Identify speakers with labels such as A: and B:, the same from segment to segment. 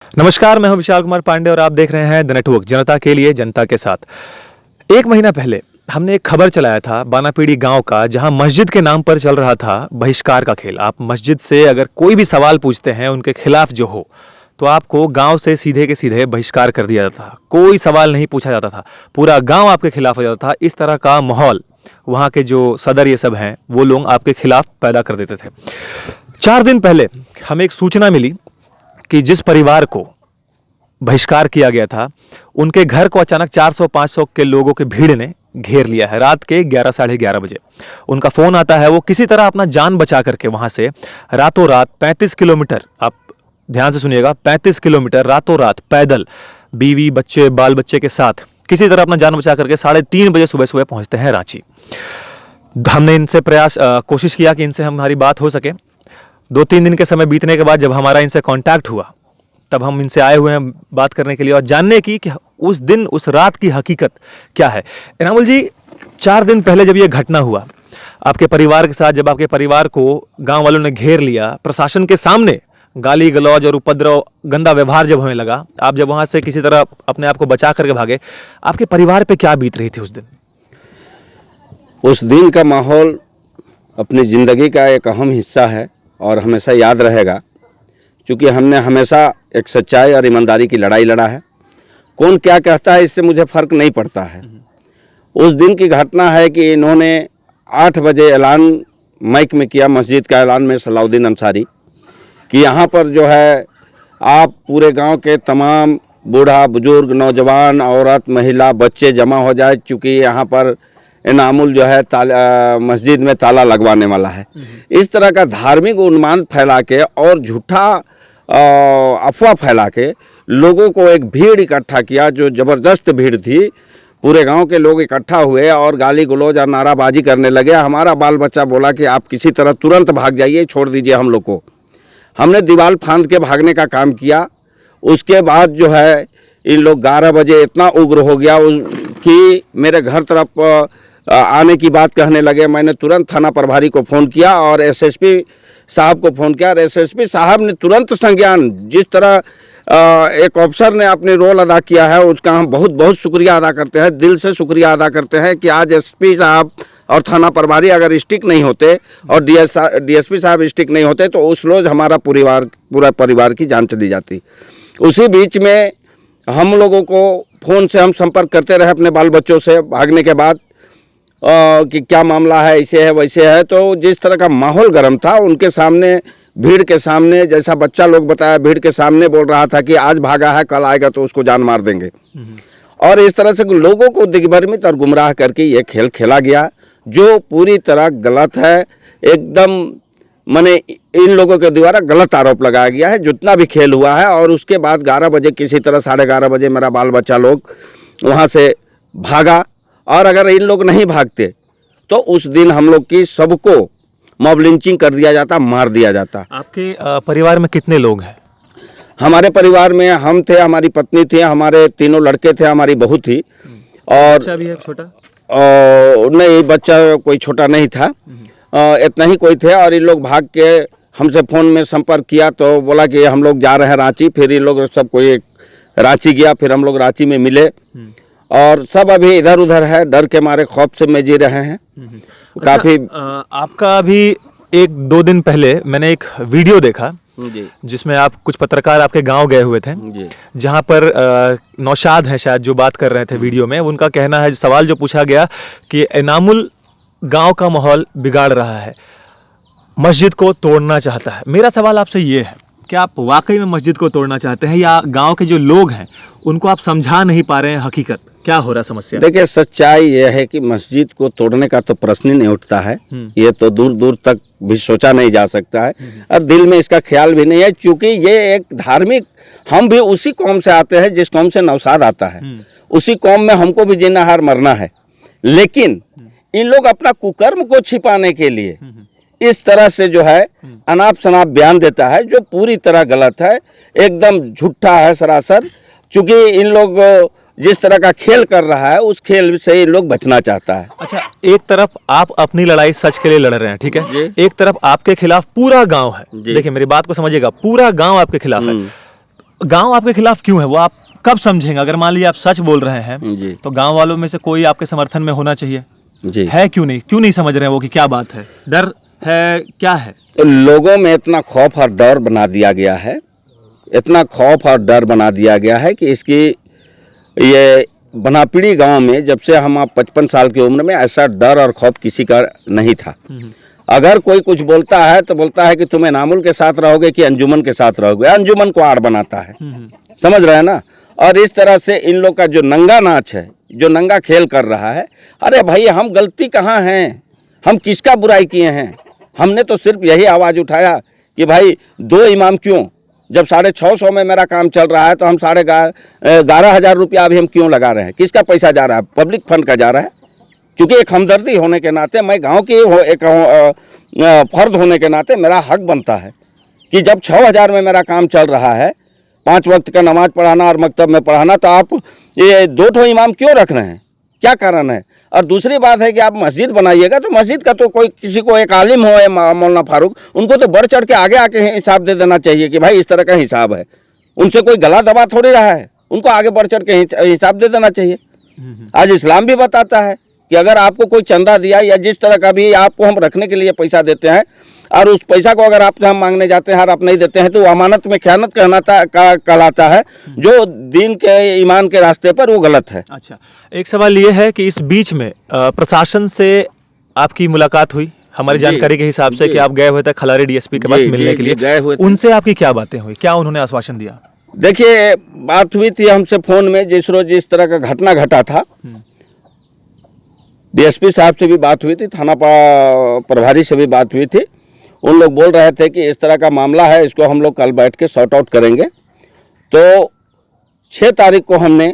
A: नमस्कार, मैं हूं विशाल कुमार पांडे और आप देख रहे हैं द नेटवर्क, जनता के लिए जनता के साथ। एक महीना पहले हमने एक खबर चलाया था बानापीड़ी गांव का, जहां मस्जिद के नाम पर चल रहा था बहिष्कार का खेल। आप मस्जिद से अगर कोई भी सवाल पूछते हैं उनके खिलाफ जो हो, तो आपको गांव से सीधे के सीधे बहिष्कार कर दिया जाता था। कोई सवाल नहीं पूछा जाता था, पूरा गांव आपके खिलाफ हो जाता था। इस तरह का माहौल वहां के जो सदर ये सब हैं वो लोग आपके खिलाफ पैदा कर देते थे। 4 दिन पहले हमें एक सूचना मिली कि जिस परिवार को बहिष्कार किया गया था, उनके घर को अचानक 400-500 के लोगों की भीड़ ने घेर लिया है। रात के 11 साढ़े 11 बजे उनका फोन आता है। वो किसी तरह अपना जान बचा करके वहां से रातों रात 35 किलोमीटर, आप ध्यान से सुनिएगा, 35 किलोमीटर रातों रात पैदल, बीवी बच्चे बाल बच्चे के साथ किसी तरह अपना जान बचा करके 3:30 बजे सुबह सुबह पहुंचते हैं रांची। हमने इनसे कोशिश किया कि इनसे हमारी बात हो सके। 2-3 दिन के समय बीतने के बाद जब हमारा इनसे कांटेक्ट हुआ, तब हम इनसे आए हुए हैं बात करने के लिए और जानने की कि उस दिन उस रात की हकीकत क्या है। एनामुल जी, 4 दिन पहले जब ये घटना हुआ आपके परिवार के साथ, जब आपके परिवार को गांव वालों ने घेर लिया, प्रशासन के सामने गाली गलौज और उपद्रव, गंदा व्यवहार जब हमें लगा, आप जब वहां से किसी तरह अपने आप को बचा करके भागे, आपके परिवार पे क्या बीत रही थी उस दिन?
B: उस दिन का माहौल अपनी ज़िंदगी का एक अहम हिस्सा है और हमेशा याद रहेगा, क्योंकि हमने हमेशा एक सच्चाई और ईमानदारी की लड़ाई लड़ा है। कौन क्या कहता है इससे मुझे फ़र्क नहीं पड़ता है। उस दिन की घटना है कि इन्होंने 8 बजे ऐलान माइक में किया, मस्जिद का ऐलान में सलाउद्दीन अंसारी, कि यहाँ पर जो है आप पूरे गांव के तमाम बूढ़ा बुजुर्ग, नौजवान, औरत, महिला, बच्चे जमा हो जाए, चूँकि यहाँ पर इनामुल जो है मस्जिद में ताला लगवाने वाला है। इस तरह का धार्मिक उन्माद फैला के और झूठा अफवाह फैला के लोगों को एक भीड़ इकट्ठा किया, जो ज़बरदस्त भीड़ थी। पूरे गांव के लोग इकट्ठा हुए और गाली गलौज और नाराबाजी करने लगे। हमारा बाल बच्चा बोला कि आप किसी तरह तुरंत भाग जाइए, छोड़ दीजिए हम लोग को। हमने दीवार फांद के भागने का काम किया। उसके बाद जो है इन लोग 11 बजे इतना उग्र हो गया कि मेरे घर तरफ आने की बात कहने लगे। मैंने तुरंत थाना प्रभारी को फ़ोन किया और एसएसपी साहब को फ़ोन किया और एसएसपी साहब ने तुरंत संज्ञान, जिस तरह एक ऑफिसर ने अपनी रोल अदा किया है, उसका हम बहुत बहुत शुक्रिया अदा करते हैं, दिल से शुक्रिया अदा करते हैं कि आज एसपी साहब और थाना प्रभारी अगर स्टिक नहीं होते और डीएसपी साहब स्टिक नहीं होते तो उस रोज़ हमारा पूरा परिवार की जान चली जाती। उसी बीच में हम लोगों को फ़ोन से हम संपर्क करते रहे अपने बाल बच्चों से भागने के बाद कि क्या मामला है, ऐसे है वैसे है। तो जिस तरह का माहौल गर्म था, उनके सामने, भीड़ के सामने, जैसा बच्चा लोग बताया, भीड़ के सामने बोल रहा था कि आज भागा है, कल आएगा तो उसको जान मार देंगे। और इस तरह से लोगों को दिग्भ्रमित और गुमराह करके ये खेल खेला गया, जो पूरी तरह गलत है। एकदम माने इन लोगों के द्वारा गलत आरोप लगाया गया है जितना भी खेल हुआ है। और उसके बाद 11 बजे किसी तरह 11:30 बजे मेरा बाल बच्चा लोग वहाँ से भागा। और अगर इन लोग नहीं भागते तो उस दिन हम लोग की सबको मॉब लिंचिंग कर दिया जाता, मार दिया जाता।
A: आपके परिवार में कितने लोग हैं?
B: हमारे परिवार में हम थे, हमारी पत्नी थी, हमारे 3 लड़के थे, हमारी बहू थी और
A: बच्चा भी है छोटा?
B: नहीं, बच्चा कोई छोटा नहीं था, इतना ही कोई थे। और इन लोग भाग के हमसे फ़ोन में संपर्क किया तो बोला कि हम लोग जा रहे हैं रांची। फिर इन लोग सब कोई रांची गया, फिर हम लोग रांची में मिले और सब अभी इधर उधर है, डर के मारे खौफ से में जी रहे हैं काफ़ी।
A: आपका अभी 1-2 दिन पहले मैंने एक वीडियो देखा
B: जी,
A: जिसमें आप, कुछ पत्रकार आपके गांव गए हुए थे, जहां पर नौशाद हैं शायद जो बात कर रहे थे वीडियो में। उनका कहना है, सवाल जो पूछा गया कि इनामुल गांव का माहौल बिगाड़ रहा है, मस्जिद को तोड़ना चाहता है। मेरा सवाल आपसे ये है, क्या आप वाकई में मस्जिद को तोड़ना चाहते हैं या गांव के जो लोग हैं उनको आप समझा नहीं पा रहे हैं हकीकत? क्या हो रहा समस्या?
B: देखिए, सच्चाई यह है कि मस्जिद को तोड़ने का तो प्रश्न ही नहीं उठता है। ये तो दूर दूर तक भी सोचा नहीं जा सकता है और दिल में इसका ख्याल भी नहीं है, क्योंकि ये एक धार्मिक, हम भी उसी कौम से आते हैं जिस कौम से नौशाद आता है। उसी कौम में हमको भी जीना हार मरना है। लेकिन इन लोग अपना कुकर्म को छिपाने के लिए इस तरह से जो है अनाप शनाप बयान देता है, जो पूरी तरह गलत है, एकदम झूठा है सरासर। चूँकि इन लोग जिस तरह का खेल कर रहा है, उस खेल से इन लोग बचना चाहता है।
A: अच्छा, एक तरफ आप अपनी लड़ाई सच के लिए लड़ रहे हैं, ठीक है, एक तरफ आपके खिलाफ पूरा गांव है। देखिए मेरी बात को समझिएगा, पूरा गांव आपके खिलाफ है। गांव आपके खिलाफ क्यों है, वो आप कब समझेंगे? अगर मान लीजिए आप सच बोल रहे हैं
B: जी
A: तो गांव वालों में से कोई आपके समर्थन में होना चाहिए।
B: जी।
A: है क्यों नहीं समझ रहे हैं वो कि क्या बात है? डर है, क्या है?
B: तो लोगों में इतना खौफ और डर बना दिया गया है, इतना खौफ और डर बना दिया गया है कि इसकी ये बनापीड़ी गांव में जब से हम 55 साल की उम्र में ऐसा डर और खौफ किसी का नहीं था। अगर कोई कुछ बोलता है तो बोलता है कि तुम इनामुल के साथ रहोगे कि अंजुमन के साथ रहोगे, अंजुमन को आड़ बनाता है। समझ रहे हैं ना? और इस तरह से इन लोग का जो नंगा नाच है, जो नंगा खेल कर रहा है, अरे भाई हम गलती कहाँ हैं? हम किसका बुराई किए हैं? हमने तो सिर्फ यही आवाज़ उठाया कि भाई 2 इमाम क्यों? जब 650 में मेरा काम चल रहा है तो हम 11,500 रुपया अभी हम क्यों लगा रहे हैं? किसका पैसा जा रहा है? पब्लिक फंड का जा रहा है। क्योंकि एक हमदर्दी होने के नाते, मैं गांव की एक फर्द होने के नाते मेरा हक बनता है कि जब 6,000 में मेरा काम चल रहा है, 5 वक्त का नमाज पढ़ाना और मकतब में पढ़ाना, तो आप ये 2 इमाम क्यों रख रहे हैं? क्या कारण है? और दूसरी बात है कि आप मस्जिद बनाइएगा तो मस्जिद का तो कोई किसी को एक आलिम हो मौलाना फारूक, उनको तो बढ़ चढ़ के आगे आके हिसाब दे देना चाहिए कि भाई इस तरह का हिसाब है। उनसे कोई गला दबा थोड़ी रहा है, उनको आगे बढ़ चढ़ के हिसाब दे देना चाहिए। आज इस्लाम भी बताता है कि अगर आपको कोई चंदा दिया या जिस तरह का भी आपको हम रखने के लिए पैसा देते हैं और उस पैसा को अगर आपसे हम मांगने जाते हैं और आप नहीं देते हैं तो अमानत में ख़यानत कहलाता है, जो दीन के ईमान के रास्ते पर वो गलत है।
A: अच्छा, एक सवाल ये है कि इस बीच में प्रशासन से आपकी मुलाकात हुई हमारी जानकारी के हिसाब से कि आप गए हुए थे खलारी डीएसपी के पास मिलने के लिए,
B: गए हुए थे।
A: उनसे आपकी क्या बातें हुई, क्या उन्होंने आश्वासन दिया?
B: देखिए, बात हुई थी हमसे फ़ोन में जिस रोज जिस तरह का घटना घटा था, डीएसपी साहब से भी बात हुई थी, थाना प्रभारी से भी बात हुई थी। उन लोग बोल रहे थे कि इस तरह का मामला है, इसको हम लोग कल बैठ के सॉर्ट आउट करेंगे। तो 6 तारीख को हमने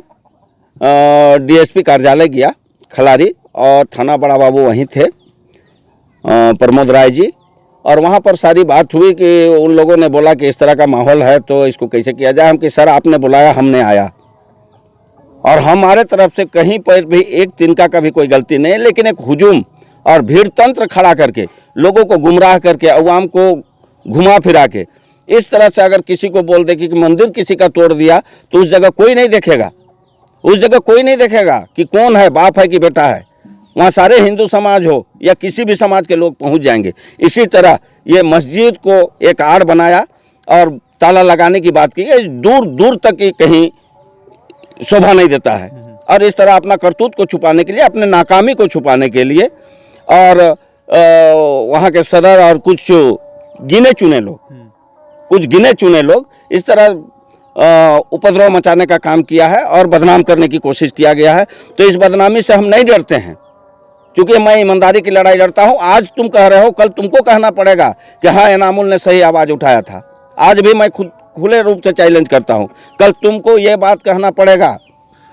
B: डीएसपी कार्यालय गया खलारी, और थाना बड़ा बाबू वहीं थे, प्रमोद राय जी, और वहाँ पर सारी बात हुई कि उन लोगों ने बोला कि इस तरह का माहौल है तो इसको कैसे किया जाए। हम कि सर आपने बुलाया, हमने आया, और हमारे तरफ से कहीं पर भी एक तिनका का भी कोई गलती नहीं है, लेकिन एक हुजूम और भीड़ तंत्र खड़ा करके लोगों को गुमराह करके अवाम को घुमा फिरा के इस तरह से अगर किसी को बोल दे कि मंदिर किसी का तोड़ दिया तो उस जगह कोई नहीं देखेगा, उस जगह कोई नहीं देखेगा कि कौन है, बाप है कि बेटा है। वहाँ सारे हिंदू समाज हो या किसी भी समाज के लोग पहुँच जाएंगे। इसी तरह ये मस्जिद को एक आड़ बनाया और ताला लगाने की बात की, दूर दूर तक की कहीं शोभा नहीं देता है। और इस तरह अपना करतूत को छुपाने के लिए, अपने नाकामी को छुपाने के लिए, और वहाँ के सदर और कुछ गिने चुने लोग इस तरह उपद्रव मचाने का काम किया है और बदनाम करने की कोशिश किया गया है। तो इस बदनामी से हम नहीं डरते हैं, क्योंकि मैं ईमानदारी की लड़ाई लड़ता हूँ। आज तुम कह रहे हो, कल तुमको कहना पड़ेगा कि हाँ इनामुल ने सही आवाज़ उठाया था। आज भी मैं खुद खुले रूप से चैलेंज करता हूँ, कल तुमको ये बात कहना पड़ेगा।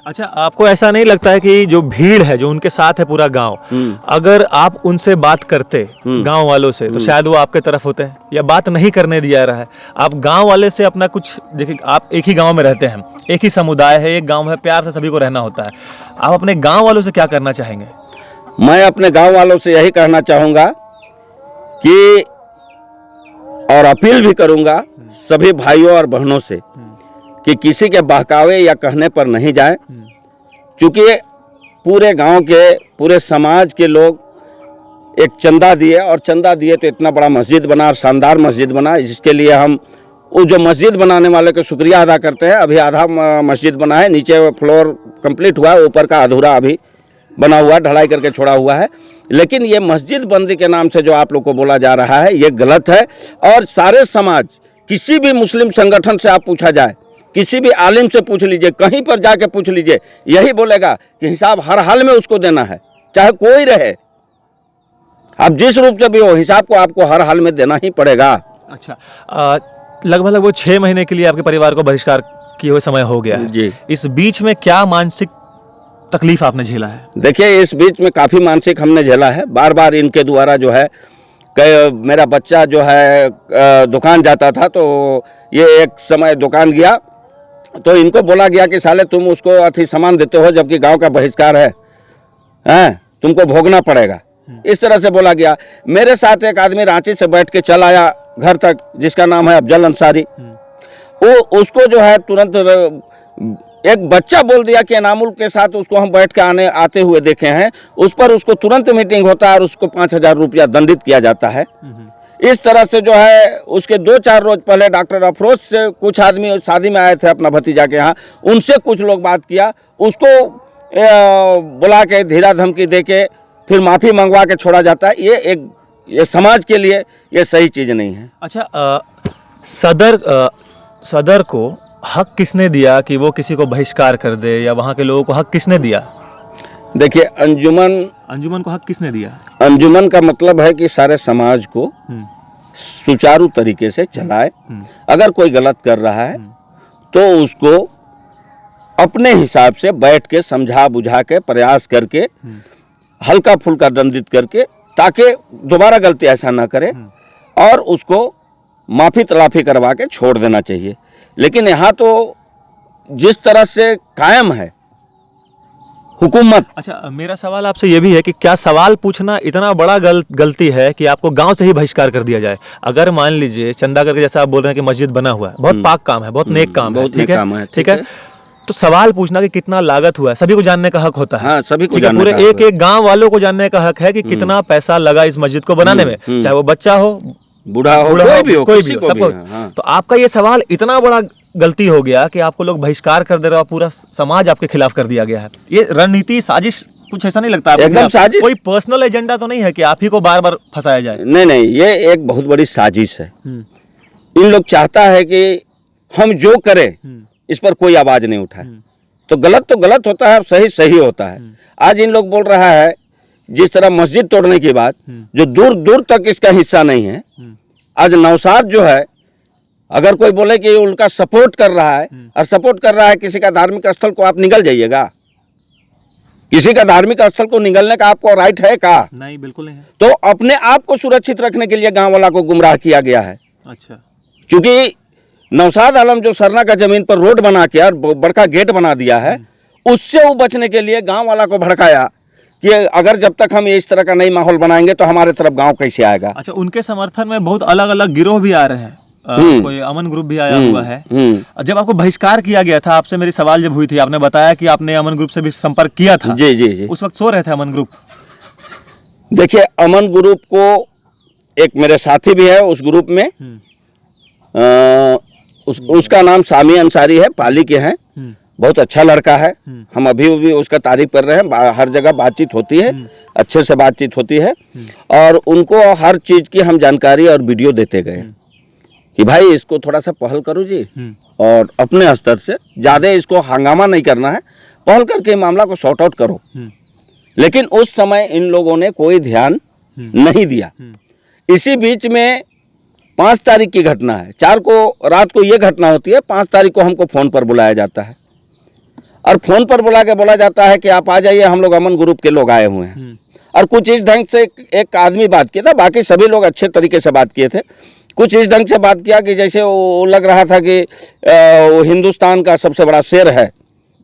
A: अच्छा, आपको ऐसा नहीं लगता है कि जो भीड़ है, जो उनके साथ है पूरा गांव, अगर आप उनसे बात करते गांव वालों से तो शायद वो आपके तरफ होते हैं, या बात नहीं करने दिया रहा है? आप गांव वाले से अपना कुछ, देखिए आप एक ही गांव में रहते हैं, एक ही समुदाय है, एक गांव है, प्यार से सभी को रहना होता है। आप अपने गांव वालों से क्या करना चाहेंगे?
B: मैं अपने गांव वालों से यही कहना चाहूँगा कि, और अपील भी करूँगा सभी भाइयों और बहनों से कि किसी के बहकावे या कहने पर नहीं जाए, क्योंकि पूरे गांव के, पूरे समाज के लोग एक चंदा दिए, और चंदा दिए तो इतना बड़ा मस्जिद बना, और शानदार मस्जिद बना, जिसके लिए हम वो जो मस्जिद बनाने वाले का शुक्रिया अदा करते हैं। अभी आधा मस्जिद बना है, नीचे फ्लोर कंप्लीट हुआ है, ऊपर का अधूरा अभी बना हुआ है, ढलाई करके छोड़ा हुआ है। लेकिन ये मस्जिद बंदी के नाम से जो आप लोग को बोला जा रहा है, ये गलत है। और सारे समाज, किसी भी मुस्लिम संगठन से आप पूछा जाए, किसी भी आलिम से पूछ लीजिए, कहीं पर जाके पूछ लीजिए, यही बोलेगा कि हिसाब हर हाल में उसको देना है, चाहे कोई रहे। आप जिस रूप से भी हो, हिसाब को आपको हर हाल में देना ही पड़ेगा।
A: अच्छा, लगभग वो 6 महीने के लिए आपके परिवार को बहिष्कार किए हुए समय हो गया है
B: जी।
A: इस बीच में क्या मानसिक तकलीफ आपने झेला है?
B: देखिए, इस बीच में काफ़ी मानसिक हमने झेला है। बार बार इनके द्वारा जो है, मेरा बच्चा जो है दुकान जाता था, तो ये एक समय दुकान गया तो इनको बोला गया कि साले तुम उसको अति सामान देते हो, जबकि गांव का बहिष्कार है, तुमको भोगना पड़ेगा, इस तरह से बोला गया। मेरे साथ एक आदमी रांची से बैठ के चल आया घर तक, जिसका नाम है अफजल अंसारी। वो उसको जो है तुरंत एक बच्चा बोल दिया कि एनामुल के साथ उसको हम बैठ के आते हुए देखे हैं, उस पर उसको तुरंत मीटिंग होता है और उसको 5,000 रुपया दंडित किया जाता है। इस तरह से जो है उसके 2-4 रोज पहले डॉक्टर अफरोज से कुछ आदमी शादी में आए थे अपना भतीजा के यहाँ, उनसे कुछ लोग बात किया, उसको बुला के धीरा धमकी दे के फिर माफ़ी मंगवा के छोड़ा जाता है। ये समाज के लिए ये सही चीज़ नहीं है।
A: अच्छा, सदर को हक किसने दिया कि वो किसी को बहिष्कार कर दे, या वहाँ के लोगों को हक किसने दिया?
B: देखिए, अंजुमन
A: को हक किसने दिया?
B: अंजुमन का मतलब है कि सारे समाज को सुचारू तरीके से चलाए। अगर कोई गलत कर रहा है तो उसको अपने हिसाब से बैठ के समझा बुझा के प्रयास करके हल्का फुल्का दंडित करके, ताकि दोबारा गलती ऐसा ना करे और उसको माफ़ी तलाफ़ी करवा के छोड़ देना चाहिए। लेकिन यहाँ तो जिस तरह से कायम है हुकूमत।
A: अच्छा, मेरा सवाल आपसे ये भी है कि क्या सवाल पूछना इतना बड़ा गलती है कि आपको गांव से ही बहिष्कार कर दिया जाए? अगर मान लीजिए चंदा करके, जैसा आप बोल रहे हैं कि मस्जिद बना हुआ है, बहुत पाक काम है, बहुत नेक काम है, ठीक है, तो सवाल पूछना कि कितना लागत हुआ है, सभी को जानने का हक होता है।
B: हाँ, सभी को
A: जानने पूरे एक एक गांव वालों को जानने का हक है कि कितना पैसा लगा इस मस्जिद को बनाने में, चाहे वो बच्चा हो,
B: बूढ़ा हो, कोई भी हो, सबको। हाँ।
A: तो आपका ये सवाल इतना बड़ा गलती हो गया कि आपको लोग बहिष्कार कर दे रहे हो, पूरा समाज आपके खिलाफ कर दिया गया है। ये रणनीति, साजिश, कुछ ऐसा नहीं लगता?
B: एकदम साजिश।
A: कोई पर्सनल एजेंडा तो नहीं है कि आप ही को बार बार फंसाया जाए?
B: नहीं, ये एक बहुत बड़ी साजिश है। इन लोग चाहता है कि हम जो करें इस पर कोई आवाज नहीं उठाए। तो गलत होता है और सही होता है। आज इन लोग बोल रहा है जिस तरह मस्जिद तोड़ने की बात, जो दूर दूर तक इसका हिस्सा नहीं है। आज नौशाद जो है, अगर कोई बोले कि उनका सपोर्ट कर रहा है और सपोर्ट कर रहा है किसी का धार्मिक स्थल को, आप निगल जाइएगा? किसी का धार्मिक स्थल को निगलने का आपको राइट है का?
A: नहीं, बिल्कुल नहीं है।
B: तो अपने आप को सुरक्षित रखने के लिए गांव वाला को गुमराह किया गया है।
A: अच्छा,
B: क्योंकि नौशाद आलम जो सरना का जमीन पर रोड बना के और बड़का गेट बना दिया है, उससे वो बचने के लिए गांव वाला को भड़काया कि अगर जब तक हम इस तरह का नई माहौल बनाएंगे तो हमारे तरफ गांव कैसे आएगा।
A: अच्छा, उनके समर्थन में बहुत अलग अलग गिरोह भी आ रहे हैं, कोई अमन ग्रुप भी आया हुआ है। जब आपको बहिष्कार किया गया था, आपसे मेरी सवाल जब हुई थी, आपने बताया कि आपने अमन ग्रुप से भी संपर्क किया था।
B: जी।
A: उस वक्त सो रहे थे अमन ग्रुप?
B: देखिए, अमन ग्रुप को एक मेरे साथी भी है उस ग्रुप में, उसका नाम सामी अंसारी है, पाली के हैं, बहुत अच्छा लड़का है। हम अभी भी उसका तारीफ कर रहे हैं, हर जगह बातचीत होती है, अच्छे से बातचीत होती है और उनको हर चीज़ की हम जानकारी और वीडियो देते गए कि भाई इसको थोड़ा सा पहल करो जी, और अपने स्तर से ज़्यादा इसको हंगामा नहीं करना है, पहल करके मामला को सॉर्ट आउट करो। लेकिन उस समय इन लोगों ने कोई ध्यान नहीं दिया। इसी बीच में 5 तारीख की घटना है, 4 को रात को ये घटना होती है, 5 तारीख को हमको फ़ोन पर बुलाया जाता है और फ़ोन पर बुला के बोला जाता है कि आप आ जाइए, हम लोग अमन ग्रुप के लोग आए हुए हैं। और कुछ इस ढंग से एक आदमी बात किया था, बाकी सभी लोग अच्छे तरीके से बात किए थे। कुछ इस ढंग से बात किया कि जैसे वो लग रहा था कि वो हिंदुस्तान का सबसे बड़ा शेर है,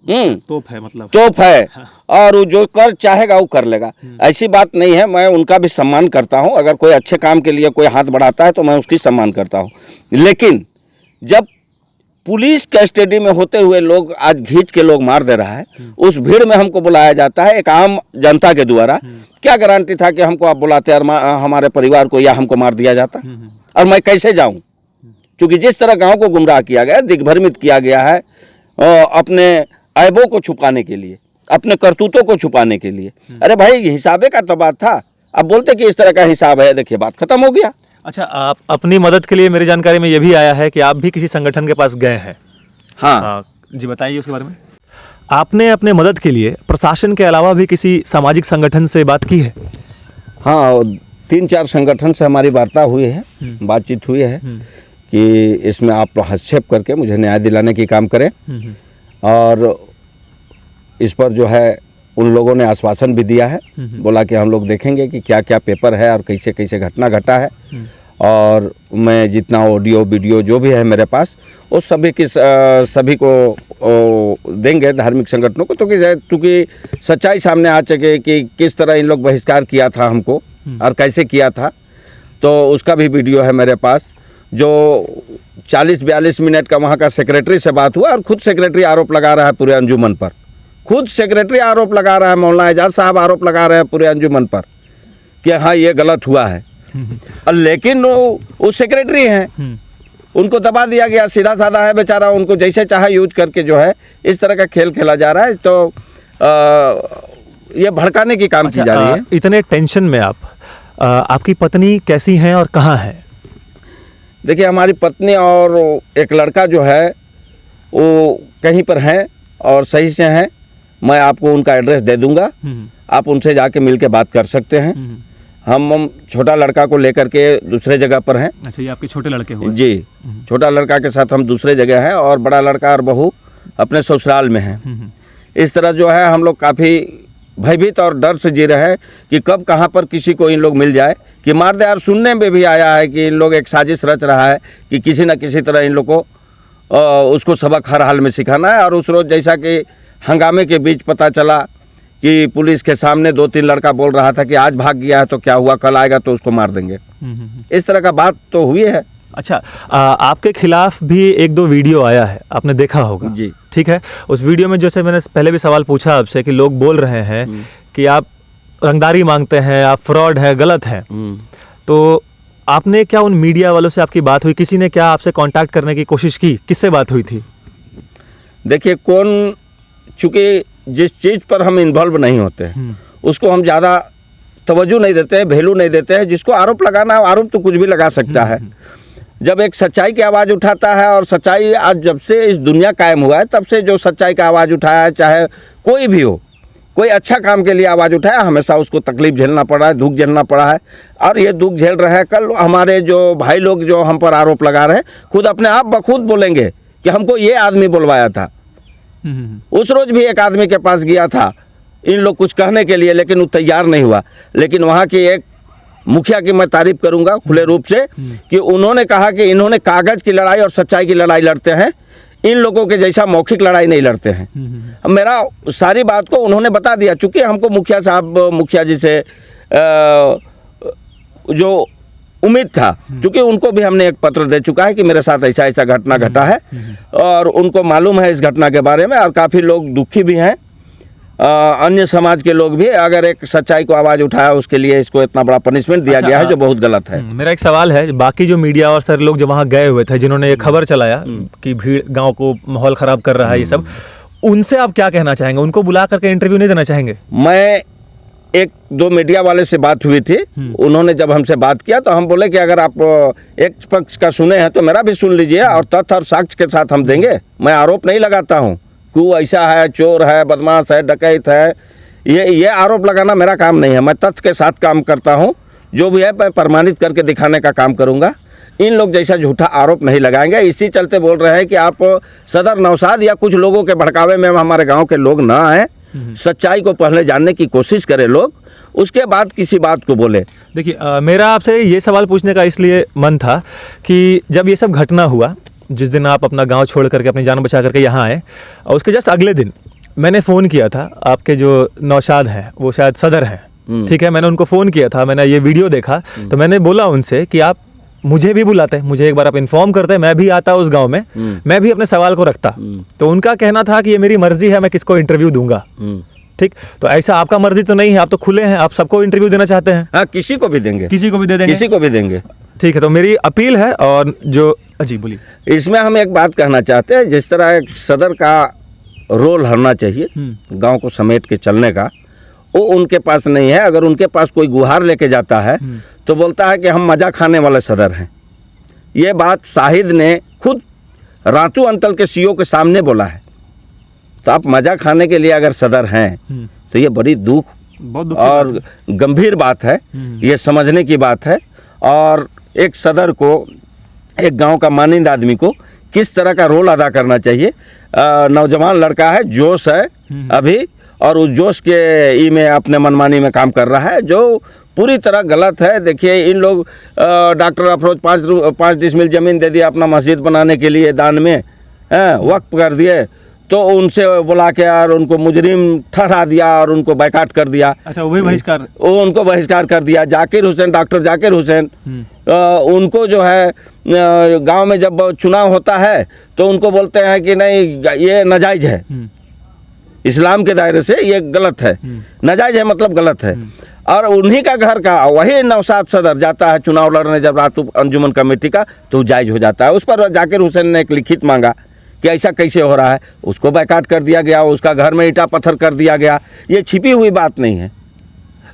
A: तोप है, मतलब
B: तोप है, और वो जो कर चाहेगा वो कर लेगा। ऐसी बात नहीं है, मैं उनका भी सम्मान करता हूँ। अगर कोई अच्छे काम के लिए कोई हाथ बढ़ाता है तो मैं उसकी सम्मान करता हूँ। लेकिन जब पुलिस कस्टडी में होते हुए लोग आज घींच के लोग मार दे रहा है, उस भीड़ में हमको बुलाया जाता है एक आम जनता के द्वारा। क्या गारंटी था कि हमको आप बुलाते और हमारे परिवार को या हमको मार दिया जाता? और मैं कैसे जाऊं? क्योंकि जिस तरह गांव को गुमराह किया गया, दिग्भ्रमित किया गया है अपने ऐबों को छुपाने के लिए, अपने करतूतों को छुपाने के लिए। अरे भाई, हिसाबे का तो बात था, अब बोलते कि इस तरह का हिसाब है, देखिए बात खत्म हो गया।
A: अच्छा, आप अपनी मदद के लिए, मेरी जानकारी में ये भी आया है कि आप भी किसी संगठन के पास गए हैं।
B: हाँ
A: जी, बताइए उसके बारे में। आपने अपने मदद के लिए प्रशासन के अलावा भी किसी सामाजिक संगठन से बात की है?
B: हाँ, 3-4 संगठन से हमारी वार्ता हुई है, बातचीत हुई है कि इसमें आप हस्तक्षेप करके मुझे न्याय दिलाने की काम करें। और इस पर जो है उन लोगों ने आश्वासन भी दिया है, बोला कि हम लोग देखेंगे कि क्या क्या पेपर है और कैसे कैसे घटना घटा है, और मैं जितना ऑडियो वीडियो जो भी है मेरे पास वो सभी को देंगे धार्मिक संगठनों को, तो क्योंकि सच्चाई सामने आ सके कि किस तरह इन लोग बहिष्कार किया था हमको और कैसे किया था। तो उसका भी वीडियो है मेरे पास, जो 40-42 मिनट का वहाँ का सेक्रेटरी से बात हुआ और खुद सेक्रेटरी आरोप लगा रहा है पूरे अंजुमन पर। खुद सेक्रेटरी आरोप लगा रहा है, मौलाना एजाज साहब आरोप लगा रहे हैं पूरे अंजुमन पर कि हाँ ये गलत हुआ है। और लेकिन वो सेक्रेटरी हैं, उनको दबा दिया गया, सीधा साधा है बेचारा, उनको जैसे चाहे यूज करके जो है इस तरह का खेल खेला जा रहा है। तो ये भड़काने की काम की जा रही है।
A: इतने टेंशन में आपकी पत्नी कैसी हैं और कहाँ हैं?
B: देखिए हमारी पत्नी और एक लड़का जो है वो कहीं पर हैं और सही से हैं। मैं आपको उनका एड्रेस दे दूंगा, आप उनसे जाके मिल के बात कर सकते हैं। हम छोटा लड़का को लेकर के दूसरे जगह पर हैं।
A: अच्छा, ये आपके छोटे लड़के हो?
B: जी, छोटा लड़का के साथ हम दूसरे जगह हैं और बड़ा लड़का और बहू अपने ससुराल में हैं। इस तरह जो है हम लोग काफ़ी भयभीत और डर से जी रहे हैं कि कब कहाँ पर किसी को इन लोग मिल जाए कि मार दे। और सुनने में भी आया है कि इन लोग एक साजिश रच रहा है कि किसी न किसी तरह इन लोग को उसको सबक हर हाल में सिखाना है। और उस रोज़ जैसा कि हंगामे के बीच पता चला कि पुलिस के सामने 2-3 लड़का बोल रहा था कि आज भाग गया है तो क्या हुआ, कल आएगा तो उसको मार देंगे। इस तरह का बात तो हुई है।
A: अच्छा, आपके खिलाफ भी 1-2 वीडियो आया है, आपने देखा होगा
B: जी।
A: ठीक है, उस वीडियो में जैसे मैंने पहले भी सवाल पूछा आपसे कि लोग बोल रहे हैं कि आप रंगदारी मांगते हैं, आप फ्रॉड है, गलत है। तो आपने क्या उन मीडिया वालों से आपकी बात हुई? किसी ने क्या आपसे कांटेक्ट करने की कोशिश की? किससे बात हुई थी?
B: देखिए चूँकि जिस चीज़ पर हम इन्वॉल्व नहीं होते हैं उसको हम ज़्यादा तवज्जो नहीं देते हैं, वैल्यू नहीं देते हैं। जिसको आरोप लगाना है आरोप तो कुछ भी लगा सकता है। जब एक सच्चाई की आवाज़ उठाता है, और सच्चाई आज जब से इस दुनिया कायम हुआ है तब से जो सच्चाई का आवाज़ उठाया है, चाहे कोई भी हो, कोई अच्छा काम के लिए आवाज़ उठाया, हमेशा उसको तकलीफ झेलना पड़ा है, दुख झेलना पड़ा है। और ये दुख झेल रहे हैं। कल हमारे जो भाई लोग जो हम पर आरोप लगा रहे हैं खुद अपने आप बखुद बोलेंगे कि हमको ये आदमी बुलवाया था। उस रोज़ भी एक आदमी के पास गया था इन लोग कुछ कहने के लिए, लेकिन वो तैयार नहीं हुआ। लेकिन वहाँ की एक मुखिया की मैं तारीफ करूंगा खुले रूप से कि उन्होंने कहा कि इन्होंने कागज़ की लड़ाई और सच्चाई की लड़ाई लड़ते हैं, इन लोगों के जैसा मौखिक लड़ाई नहीं लड़ते हैं। अब मेरा सारी बात को उन्होंने बता दिया। चूँकि हमको मुखिया जी से जो उम्मीद था, क्योंकि उनको भी हमने एक पत्र दे चुका है कि मेरे साथ ऐसा ऐसा घटना घटा है और उनको मालूम है इस घटना के बारे में। और काफ़ी लोग दुखी भी हैं, अन्य समाज के लोग भी। अगर एक सच्चाई को आवाज़ उठाया उसके लिए इसको इतना बड़ा पनिशमेंट दिया गया है जो बहुत गलत है।
A: मेरा एक सवाल है, बाकी जो मीडिया और सर लोग जो वहाँ गए हुए थे, जिन्होंने ये खबर चलाया कि भीड़ गाँव को माहौल ख़राब कर रहा है, ये सब, उनसे आप क्या कहना चाहेंगे? उनको बुला करके इंटरव्यू नहीं देना चाहेंगे?
B: मैं 1-2 मीडिया वाले से बात हुई थी, उन्होंने जब हमसे बात किया तो हम बोले कि अगर आप एक पक्ष का सुने हैं तो मेरा भी सुन लीजिए और तथ्य और साक्ष्य के साथ हम देंगे। मैं आरोप नहीं लगाता हूँ कि वो ऐसा है, चोर है, बदमाश है, डकैत है। ये आरोप लगाना मेरा काम नहीं है। मैं तथ्य के साथ काम करता हूँ, जो भी है मैं प्रमाणित करके दिखाने का काम करूँगा। इन लोग जैसा झूठा आरोप नहीं लगाएंगे। इसी चलते बोल रहे हैं कि आप सदर नौशाद या कुछ लोगों के भड़कावे में हमारे गाँव के लोग ना आए। सच्चाई को पहले जानने की कोशिश करें लोग, उसके बाद किसी बात को बोले।
A: देखिए, मेरा आपसे ये सवाल पूछने का इसलिए मन था कि जब ये सब घटना हुआ, जिस दिन आप अपना गांव छोड़ करके अपनी जान बचा करके यहाँ आए, और उसके जस्ट अगले दिन मैंने फ़ोन किया था। आपके जो नौशाद हैं वो शायद सदर हैं, ठीक है, मैंने उनको फ़ोन किया था, मैंने ये वीडियो देखा तो मैंने बोला उनसे कि आप मुझे भी बुलाते, मुझे एक बार आप इन्फॉर्म करते, मैं भी आता उस गांव में, मैं भी अपने सवाल को रखता। तो उनका कहना था कि ये मेरी मर्जी है, मैं किसको इंटरव्यू दूंगा। ठीक, तो ऐसा आपका मर्जी तो नहीं है, आप तो खुले हैं, आप सबको इंटरव्यू देना चाहते हैं।
B: हाँ, किसी को भी देंगे,
A: किसी को भी दे देंगे,
B: किसी को भी देंगे।
A: ठीक है, तो मेरी अपील है। और जो जी बोलिए।
B: इसमें हम एक बात कहना चाहते हैं, जिस तरह एक सदर का रोल होना चाहिए गांव को समेट के चलने का, वो उनके पास नहीं है। अगर उनके पास कोई गुहार लेके जाता है तो बोलता है कि हम मजा खाने वाले सदर हैं। ये बात शाहिद ने खुद रातू अंतल के सीओ के सामने बोला है। तो आप मजा खाने के लिए अगर सदर हैं तो ये बड़ी दुख और गंभीर बात है, ये समझने की बात है। और एक सदर को, एक गांव का मानिंद आदमी को किस तरह का रोल अदा करना चाहिए। नौजवान लड़का है, जोश है अभी, और उस जोश के ई में अपने मनमानी में काम कर रहा है जो पूरी तरह गलत है। देखिए, इन लोग डॉक्टर अफरोज 5 डिसमिल ज़मीन दे दिया अपना मस्जिद बनाने के लिए दान में, वक्फ कर दिए। तो उनसे बुला के और उनको मुजरिम ठहरा दिया और उनको बैकाट कर दिया।
A: अच्छा, वही बहिष्कार,
B: वो उनको बहिष्कार कर दिया। जाकिर हुसैन, डॉक्टर जाकिर हुसैन, उनको जो है गांव में जब चुनाव होता है तो उनको बोलते हैं कि नहीं ये नाजायज है, इस्लाम के दायरे से ये गलत है, नाजायज है मतलब गलत है। और उन्हीं का घर का वही नौशाद सदर जाता है चुनाव लड़ने जब रात अंजुमन कमेटी का, तो जायज हो जाता है। उस पर जाकिर हुसैन ने एक लिखित मांगा कि ऐसा कैसे हो रहा है, उसको बैकाट कर दिया गया, उसका घर में ईंटा पत्थर कर दिया गया। ये छिपी हुई बात नहीं है।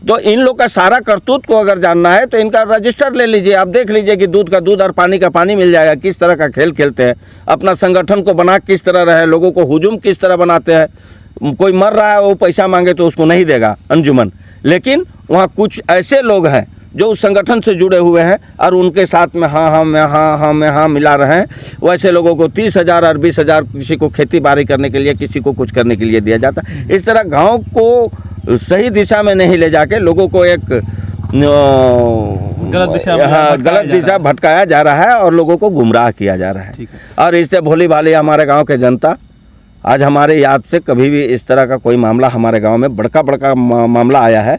B: तो इन लोग का सारा करतूत को अगर जानना है तो इनका रजिस्टर ले लीजिए, आप देख लीजिए कि दूध का दूध और पानी का पानी मिल जाएगा। किस तरह का खेल खेलते हैं, अपना संगठन को बना किस तरह रहे, लोगों को हुजूम किस तरह बनाते हैं। कोई मर रहा है वो पैसा मांगे तो उसको नहीं देगा अंजुमन, लेकिन वहाँ कुछ ऐसे लोग हैं जो उस संगठन से जुड़े हुए हैं और उनके साथ में हाँ मिला रहे हैं। वैसे लोगों को 30,000 और 20,000 किसी को खेती बाड़ी करने के लिए, किसी को कुछ करने के लिए दिया जाता है। इस तरह गांव को सही दिशा में नहीं ले जाके लोगों को एक गलत दिशा भटकाया जा रहा है और लोगों को गुमराह किया जा रहा है। और इससे भोली भाली हमारे गाँव के जनता आज हमारे याद से कभी भी इस तरह का कोई मामला हमारे गांव में बड़का मामला आया है,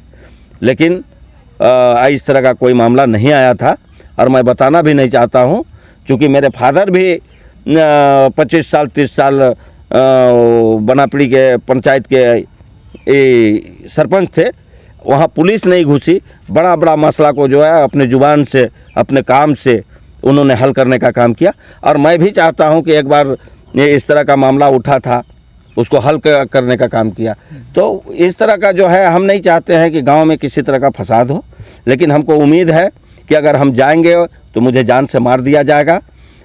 B: लेकिन इस तरह का कोई मामला नहीं आया था। और मैं बताना भी नहीं चाहता हूं, क्योंकि मेरे फादर भी 25 साल 30 साल बनापड़ी के पंचायत के सरपंच थे। वहाँ पुलिस नहीं घुसी, बड़ा मसला को जो है अपने जुबान से, अपने काम से उन्होंने हल करने का काम किया। और मैं भी चाहता हूं कि एक बार ये इस तरह का मामला उठा था, उसको हल करने का काम किया। तो इस तरह का जो है हम नहीं चाहते हैं कि गांव में किसी तरह का फसाद हो, लेकिन हमको उम्मीद है कि अगर हम जाएंगे तो मुझे जान से मार दिया जाएगा।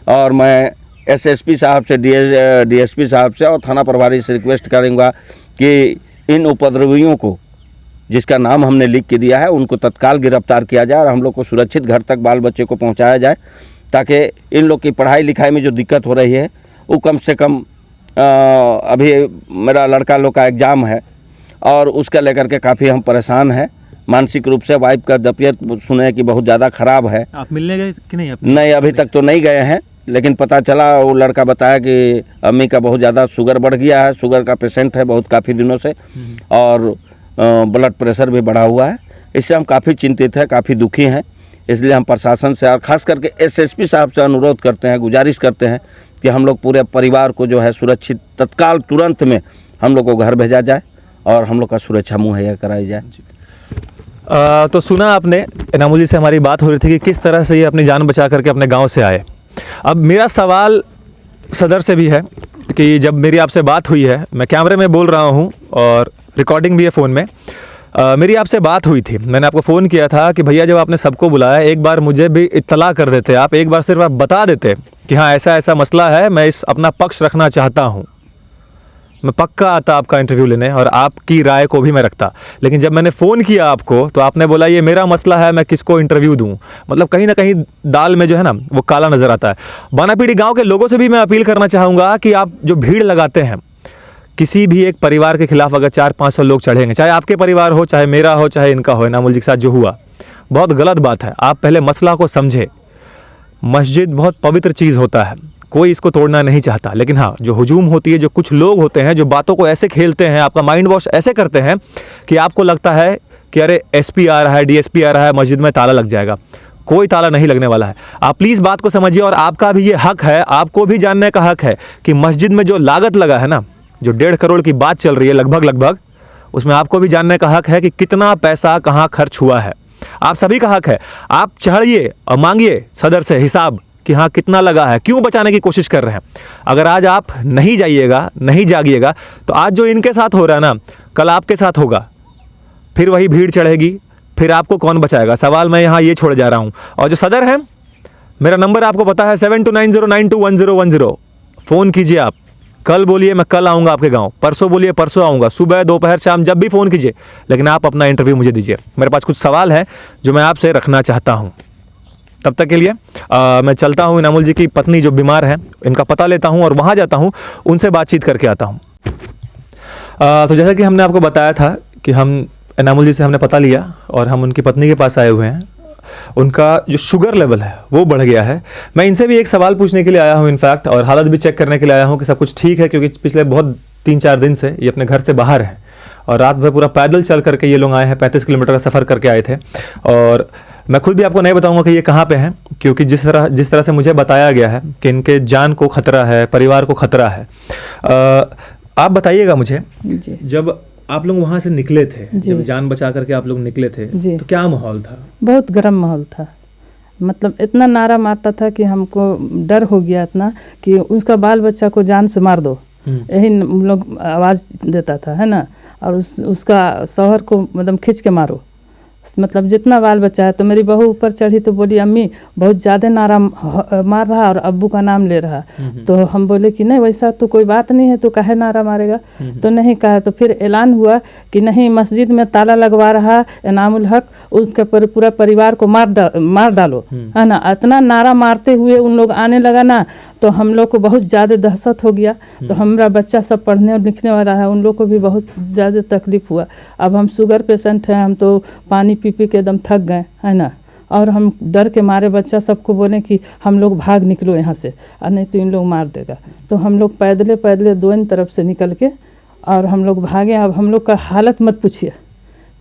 B: और मैं एसएसपी साहब से, डीएसपी साहब से और थाना प्रभारी से रिक्वेस्ट करूँगा कि इन उपद्रवियों को, जिसका नाम हमने लिख के दिया है, उनको तत्काल गिरफ्तार किया जाए और हम लोग को सुरक्षित घर तक बाल बच्चे को पहुँचाया जाए, ताकि इन लोग की पढ़ाई लिखाई में जो दिक्कत हो रही है वो कम से कम। अभी मेरा लड़का लोग का एग्ज़ाम है और उसका लेकर के काफ़ी हम परेशान हैं मानसिक रूप से। वाइफ का तबीयत सुने कि बहुत ज़्यादा ख़राब है।
A: आप मिलने गए कि नहीं?
B: नहीं, अभी तक तो नहीं गए हैं, लेकिन पता चला वो लड़का बताया कि अम्मी का बहुत ज़्यादा शुगर बढ़ गया है, शुगर का पेशेंट है बहुत काफ़ी दिनों से, और ब्लड प्रेशर भी बढ़ा हुआ है। इससे हम काफ़ी चिंतित हैं, काफ़ी दुखी हैं। इसलिए हम प्रशासन से और ख़ास करके एसएसपी साहब से अनुरोध करते हैं, गुजारिश करते हैं कि हम लोग पूरे परिवार को जो है सुरक्षित तत्काल तुरंत में हम लोग को घर भेजा जाए और हम लोग का सुरक्षा मुहैया कराई जाए।
A: तो सुना आपने, इनामुल जी से हमारी बात हो रही थी कि किस तरह से ये अपनी जान बचा करके अपने गांव से आए। अब मेरा सवाल सदर से भी है कि जब मेरी आपसे बात हुई है, मैं कैमरे में बोल रहा हूँ और रिकॉर्डिंग भी है फ़ोन में, मेरी आपसे बात हुई थी, मैंने आपको फ़ोन किया था कि भैया जब आपने सबको बुलाया एक बार मुझे भी इत्तला कर देते, आप एक बार सिर्फ आप बता देते कि हाँ ऐसा ऐसा मसला है, मैं इस अपना पक्ष रखना चाहता हूँ, मैं पक्का आता आपका इंटरव्यू लेने और आपकी राय को भी मैं रखता। लेकिन जब मैंने फ़ोन किया आपको तो आपने बोला ये मेरा मसला है, मैं किसको इंटरव्यू दूं। मतलब कहीं ना कहीं दाल में जो है ना वो काला नज़र आता है। बानापीड़ी गांव के लोगों से भी मैं अपील करना चाहूँगा कि आप जो भीड़ लगाते हैं, किसी भी एक परिवार के खिलाफ अगर 400-500 लोग चढ़ेंगे, चाहे आपके परिवार हो, चाहे मेरा हो, चाहे इनका हो, इनामुल जी के साथ जो हुआ बहुत गलत बात है। आप पहले मसला को समझे। मस्जिद बहुत पवित्र चीज़ होता है, कोई इसको तोड़ना नहीं चाहता, लेकिन हाँ जो हुजूम होती है, जो कुछ लोग होते हैं जो बातों को ऐसे खेलते हैं, आपका माइंड वॉश ऐसे करते हैं कि आपको लगता है कि अरे एसपी आ रहा है, डीएसपी आ रहा है, मस्जिद में ताला लग जाएगा। कोई ताला नहीं लगने वाला है। आप प्लीज़ बात को समझिए और आपका भी ये हक है, आपको भी जानने का हक है कि मस्जिद में जो लागत लगा है ना, जो 1.5 करोड़ की बात चल रही है लगभग, उसमें आपको भी जानने का हक है कि कितना पैसा कहाँ खर्च हुआ है। आप सभी का हक है। आप चढ़िए और मांगिए सदर से हिसाब कि हाँ कितना लगा है, क्यों बचाने की कोशिश कर रहे हैं। अगर आज आप नहीं जाइएगा, नहीं जागिएगा, तो आज जो इनके साथ हो रहा है ना, कल आपके साथ होगा, फिर वही भीड़ चढ़ेगी, फिर आपको कौन बचाएगा। सवाल मैं यहाँ ये छोड़ जा रहा हूँ। और जो सदर है, मेरा नंबर आपको पता है 7290921010। फ़ोन कीजिए आप, कल बोलिए मैं कल आऊँगा आपके गांव, परसों बोलिए परसों आऊँगा, सुबह दोपहर शाम जब भी फ़ोन कीजिए, लेकिन आप अपना इंटरव्यू मुझे दीजिए। मेरे पास कुछ सवाल है जो मैं आपसे रखना चाहता हूँ। तब तक के लिए मैं चलता हूँ। इनामुल जी की पत्नी जो बीमार है, इनका पता लेता हूँ और वहाँ जाता हूँ, उनसे बातचीत करके आता हूँ। तो जैसा कि हमने आपको बताया था कि हम इनामुल जी से हमने पता लिया और हम उनकी पत्नी के पास आए हुए हैं। उनका जो शुगर लेवल है वो बढ़ गया है। मैं इनसे भी एक सवाल पूछने के लिए आया हूँ इनफैक्ट, और हालत भी चेक करने के लिए आया हूँ कि सब कुछ ठीक है, क्योंकि पिछले बहुत 3-4 दिन से ये अपने घर से बाहर हैं और रात भर पूरा पैदल चल करके ये लोग आए हैं, 35 किलोमीटर का सफ़र करके आए थे। और मैं खुद भी आपको नहीं बताऊंगा कि ये कहाँ पे हैं, क्योंकि जिस तरह से मुझे बताया गया है कि इनके जान को खतरा है, परिवार को खतरा है। आप बताइएगा मुझे, जब आप लोग वहाँ से निकले थे, जब जान बचा करके आप लोग निकले थे, तो क्या माहौल था?
C: बहुत गर्म माहौल था। मतलब इतना नारा मारता था कि हमको डर हो गया इतना कि उसका बाल बच्चा को जान से मार दो, यही लोग आवाज़ देता था, है ना। और उसका शौहर को मतलब खींच के मारो, मतलब जितना बाल बच्चा है। तो मेरी बहू ऊपर चढ़ी तो बोली अम्मी बहुत ज़्यादा नारा मार रहा और अब्बू का नाम ले रहा। तो हम बोले कि नहीं वैसा तो कोई बात नहीं है, तो काहे नारा मारेगा। तो नहीं कहा। तो फिर ऐलान हुआ कि नहीं, मस्जिद में ताला लगवा रहा इनामुल हक, उसके पूरा परिवार को मार डालो, है ना। इतना नारा मारते हुए उन लोग आने लगा ना, तो हम लोग को बहुत ज़्यादा दहशत हो गया। तो हमारा बच्चा सब पढ़ने और लिखने वाला है, उन लोग को भी बहुत ज़्यादा तकलीफ हुआ। अब हम शुगर पेशेंट हैं, हम तो पानी पी के एकदम थक गए, है ना। और हम डर के मारे बच्चा सबको बोले कि हम लोग भाग निकलो यहाँ से, और नहीं तो इन लोग मार देगा। तो हम लोग पैदले दोनों तरफ से निकल के और हम लोग भागे। अब हम लोग का हालत मत पूछिए,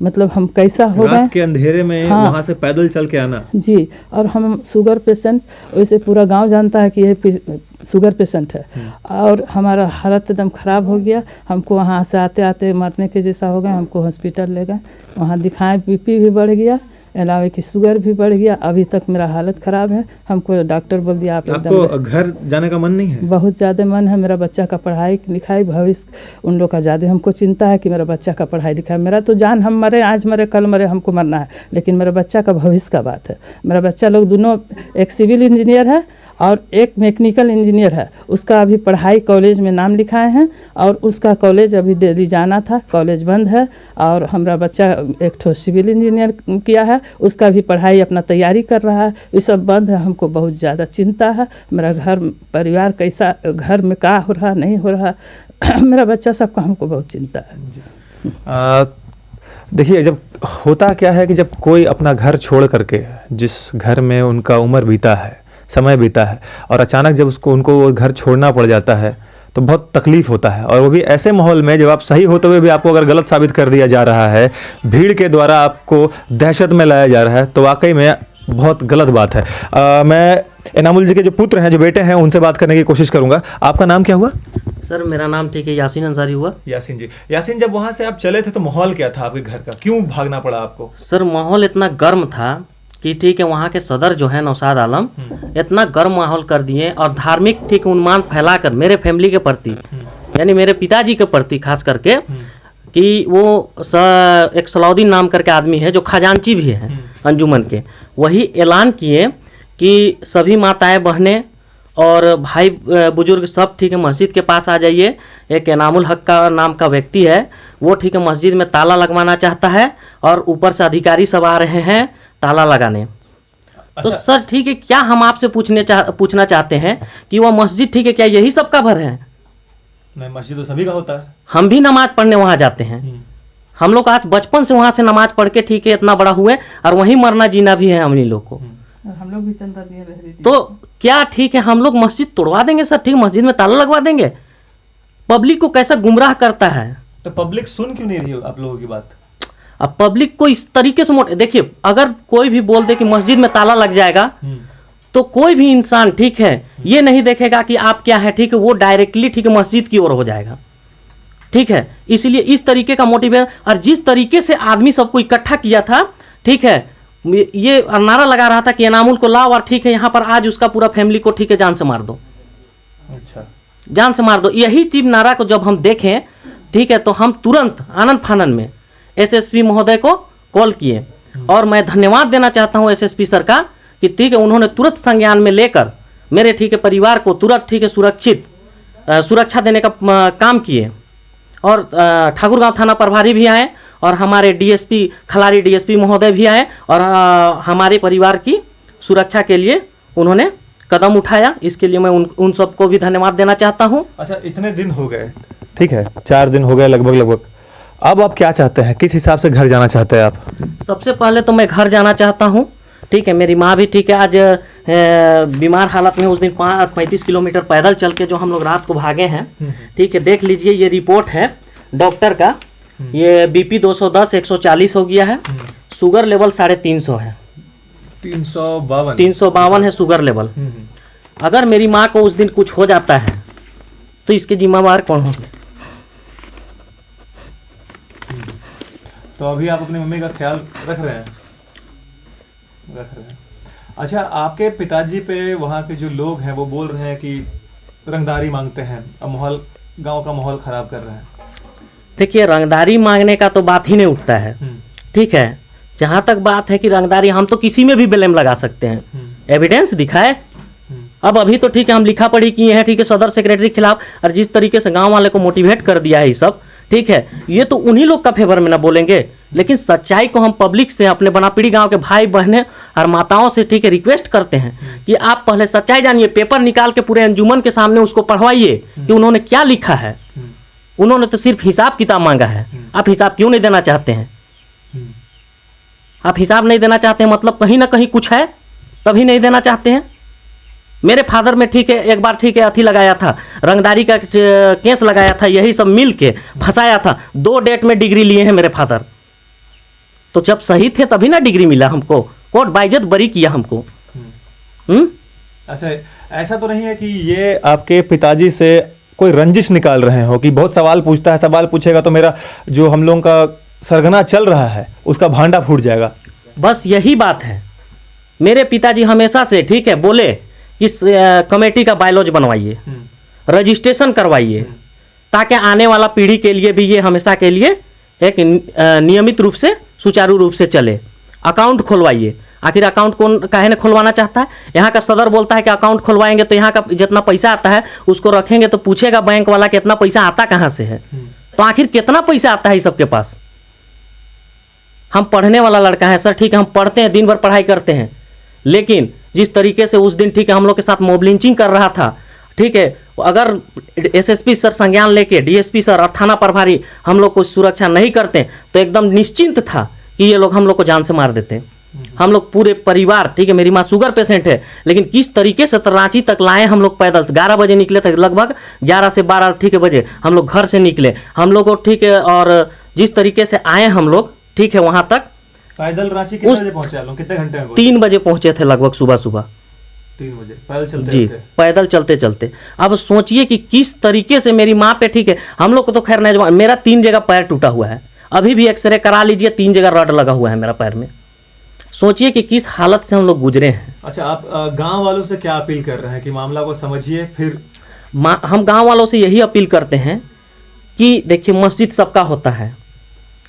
C: मतलब हम कैसा हो गए
A: रात के अंधेरे में। हाँ, वहाँ से पैदल चल के आना
C: जी। और हम शुगर पेशेंट, वैसे पूरा गांव जानता है कि ये शुगर पेशेंट है। और हमारा हालत एकदम ख़राब हो गया। हमको वहाँ से आते आते मरने के जैसा हो गया। हमको हॉस्पिटल ले गए, वहाँ दिखाएं, बीपी भी बढ़ गया, अलावा की शुगर भी बढ़ गया। अभी तक मेरा हालत ख़राब है। हमको डॉक्टर बोल दिया
A: आपको घर जाने का मन नहीं है?
C: बहुत ज़्यादा मन है। मेरा बच्चा का पढ़ाई लिखाई भविष्य उन लोग का ज़्यादा हमको चिंता है कि मेरा बच्चा का पढ़ाई लिखाई। मेरा तो जान, हम मरे आज मरे कल मरे, हमको मरना है, लेकिन मेरा बच्चा का भविष्य का बात है। मेरा बच्चा लोग दोनों, एक सिविल इंजीनियर है और एक मैकेनिकल इंजीनियर है। उसका अभी पढ़ाई कॉलेज में नाम लिखाए हैं और उसका कॉलेज अभी दिल्ली जाना था, कॉलेज बंद है। और हमारा बच्चा एक ठो सिविल इंजीनियर किया है, उसका भी पढ़ाई अपना तैयारी कर रहा है। ये सब बंद है। हमको बहुत ज़्यादा चिंता है। मेरा घर परिवार कैसा, घर में क्या हो रहा नहीं हो रहा, मेरा बच्चा सबका हमको बहुत चिंता है।
A: देखिए, जब होता क्या है कि जब कोई अपना घर छोड़ करके, जिस घर में उनका उम्र बीता है, समय बीता है, और अचानक जब उनको वो घर छोड़ना पड़ जाता है तो बहुत तकलीफ होता है। और वो भी ऐसे माहौल में जब आप सही होते हुए भी आपको अगर गलत साबित कर दिया जा रहा है, भीड़ के द्वारा आपको दहशत में लाया जा रहा है, तो वाकई में बहुत गलत बात है। मैं इनामुल जी के जो पुत्र हैं, जो बेटे हैं, उनसे बात करने की कोशिश करूंगा। आपका नाम क्या हुआ?
D: सर मेरा नाम ठीक है यासीन अंसारी हुआ।
A: यासीन जी, यासीन, जब वहाँ से आप चले थे तो माहौल क्या था आपके घर का? क्यों भागना पड़ा आपको?
D: सर माहौल इतना गर्म था कि ठीक है, वहाँ के सदर जो है नौशाद आलम इतना गर्म माहौल कर दिए और धार्मिक ठीक उन्मान फैलाकर मेरे फैमिली के प्रति, यानी मेरे पिताजी के प्रति खास करके, कि वो एक सलाउद्दीन नाम करके आदमी है जो खजांची भी है अंजुमन के, वही ऐलान किए कि सभी माताएं बहनें और भाई बुजुर्ग सब ठीक है मस्जिद के पास आ जाइए। एक इनामुल हक का नाम का व्यक्ति है, वो ठीक है मस्जिद में ताला लगवाना चाहता है और ऊपर से अधिकारी सब आ रहे हैं ताला लगाने। तो सर ठीक है, क्या हम आपसे पूछना चाहते हैं कि वह मस्जिद ठीक है, क्या यही सबका भर है?
A: नहीं, मस्जिद तो सभी का होता है।
D: हम भी नमाज पढ़ने वहाँ जाते हैं। हम लोग आज बचपन से वहाँ से नमाज पढ़ के ठीक है इतना बड़ा हुए, और वहीं मरना जीना भी है हमनी लोग को।
C: हम लोग भी चंदा दिए बहरी।
D: तो क्या ठीक है हम लोग मस्जिद तोड़वा देंगे सर? ठीक, मस्जिद में ताला लगवा देंगे? पब्लिक को कैसा गुमराह करता है।
A: तो पब्लिक सुन क्यों नहीं रही हो आप लोगों की बात?
D: अब पब्लिक को इस तरीके से देखिए, अगर कोई भी बोल दे कि मस्जिद में ताला लग जाएगा, तो कोई भी इंसान ठीक है ये नहीं देखेगा कि आप क्या है, ठीक है, वो डायरेक्टली ठीक है मस्जिद की ओर हो जाएगा। ठीक है, इसलिए इस तरीके का मोटिव है। और जिस तरीके से आदमी सबको इकट्ठा किया था, ठीक है, ये नारा लगा रहा था कि इनामुल को लाओ और ठीक है यहाँ पर आज उसका पूरा फैमिली को ठीक है जान से मार दो।
A: अच्छा,
D: जान से मार दो, यही चीज नारा को जब हम देखें, ठीक है, तो हम तुरंत आनंद फानन में एसएसपी महोदय को कॉल किए। और मैं धन्यवाद देना चाहता हूं एसएसपी सर का कि ठीक है उन्होंने तुरंत संज्ञान में लेकर मेरे ठीक है परिवार को तुरंत ठीक है सुरक्षा देने का काम किए। और ठाकुरगांव थाना प्रभारी भी आए और हमारे डीएसपी खलारी डीएसपी महोदय भी आए और हमारे परिवार की सुरक्षा के लिए उन्होंने कदम उठाया। इसके लिए मैं उन सबको भी धन्यवाद देना चाहता हूं।
A: अच्छा, इतने दिन हो गए, ठीक है, 4 दिन हो गए लगभग। अब आप क्या चाहते हैं? किस हिसाब से घर जाना चाहते हैं आप?
D: सबसे पहले तो मैं घर जाना चाहता हूं ठीक है, मेरी माँ भी ठीक है, आज बीमार हालत में उस दिन 35 किलोमीटर पैदल चल के जो हम लोग रात को भागे हैं, ठीक है। देख लीजिए, ये रिपोर्ट है डॉक्टर का, ये बीपी 210 140 हो गया है, शुगर लेवल 350 है, 352 है शुगर लेवल। अगर मेरी माँ को उस दिन कुछ हो जाता है तो इसके जिम्मेवार कौन होंगे?
A: तो अभी आप अपनी मम्मी का ख्याल रख रहे हैं? अच्छा, आपके पिताजी पे वहाँ के जो लोग हैं वो बोल रहे हैं कि रंगदारी मांगते हैं, अब माहौल, गांव का माहौल खराब कर रहे हैं।
D: देखिए, रंगदारी मांगने का तो बात ही नहीं उठता है, ठीक है। जहाँ तक बात है कि रंगदारी, हम तो किसी में भी ब्लेम लगा सकते हैं, एविडेंस दिखाए। अब अभी तो ठीक है, हम लिखा पढ़ी किए हैं, ठीक है, सदर सेक्रेटरी के खिलाफ, और जिस तरीके से गांव वाले को मोटिवेट कर दिया है ये सब, ठीक है, ये तो उन्हीं लोग का फेवर में ना बोलेंगे। लेकिन सच्चाई को हम पब्लिक से, अपने बनापीड़ी गांव के भाई बहनें और माताओं से, ठीक है, रिक्वेस्ट करते हैं कि आप पहले सच्चाई जानिए, पेपर निकाल के पूरे अंजुमन के सामने उसको पढ़वाइए कि उन्होंने क्या लिखा है। उन्होंने तो सिर्फ हिसाब किताब मांगा है, आप हिसाब क्यों नहीं देना चाहते हैं? आप हिसाब नहीं देना चाहते हैं, मतलब कहीं ना कहीं कुछ है, तभी नहीं देना चाहते हैं। मेरे फादर में, ठीक है, एक बार, ठीक है, अथी लगाया था, रंगदारी का केस लगाया था, यही सब मिल के फंसाया था। 2 डेट में डिग्री लिए हैं मेरे फादर, तो जब सही थे तभी ना डिग्री मिला हमको, कोर्ट बाइज्जत बरी किया हमको।
A: अच्छा, ऐसा तो नहीं है कि ये आपके पिताजी से कोई रंजिश निकाल रहे हो कि बहुत सवाल पूछता है, सवाल पूछेगा तो मेरा जो हम लोगों का सरगना चल रहा है उसका भांडा फूट जाएगा?
D: बस यही बात है। मेरे पिताजी हमेशा से, ठीक है, बोले कि कमेटी का बायलॉज बनवाइए, रजिस्ट्रेशन करवाइए, ताकि आने वाला पीढ़ी के लिए भी ये हमेशा के लिए एक नियमित रूप से, सुचारू रूप से चले। अकाउंट खुलवाइए। आखिर अकाउंट कौन काहे ने खुलवाना चाहता है? यहाँ का सदर बोलता है कि अकाउंट खुलवाएंगे तो यहाँ का जितना पैसा आता है उसको रखेंगे, तो पूछेगा बैंक वाला कि इतना पैसा आता कहाँ से है। तो आखिर कितना पैसा आता है इस सबके पास? हम पढ़ने वाला लड़का है सर, ठीक है, हम पढ़ते हैं, दिन भर पढ़ाई करते हैं, लेकिन जिस तरीके से उस दिन, ठीक है, हम लोग के साथ मॉब लिंचिंग कर रहा था, ठीक है, अगर एसएसपी सर संज्ञान लेके, डीएसपी सर और थाना प्रभारी हम लोग को सुरक्षा नहीं करते तो एकदम निश्चिंत था कि ये लोग हम लोग को जान से मार देते। हम लोग पूरे परिवार, ठीक है, मेरी माँ शुगर पेशेंट है, लेकिन किस तरीके से रांची तक लाए हम लोग पैदल। 11 बजे निकले थे, लगभग 11 से 12, ठीक है, बजे हम लोग घर से निकले, हम लोग को, ठीक है, और जिस तरीके से आए हम लोग, ठीक है, वहाँ तक
A: पैदल रांची कितने बजे पहुंचे आप लोग? कितने घंटे में?
D: 3 बजे पहुंचे थे, लगभग सुबह
A: 3 बजे पैदल चलते?
D: जी, पैदल चलते चलते। अब सोचिए कि किस तरीके से मेरी माँ पे, ठीक है, हम लोग को तो खैर नहीं, मेरा 3 जगह पैर टूटा हुआ है, अभी भी एक्सरे करा लीजिए, 3 जगह रड लगा हुआ है मेरा पैर में। सोचिए कि किस हालत से हम लोग गुजरे हैं।
A: अच्छा, आप गांव वालों से क्या अपील कर रहे हैं कि मामला को समझिए? फिर
D: हम गांव वालों से यही अपील करते हैं कि देखिए, मस्जिद सबका होता है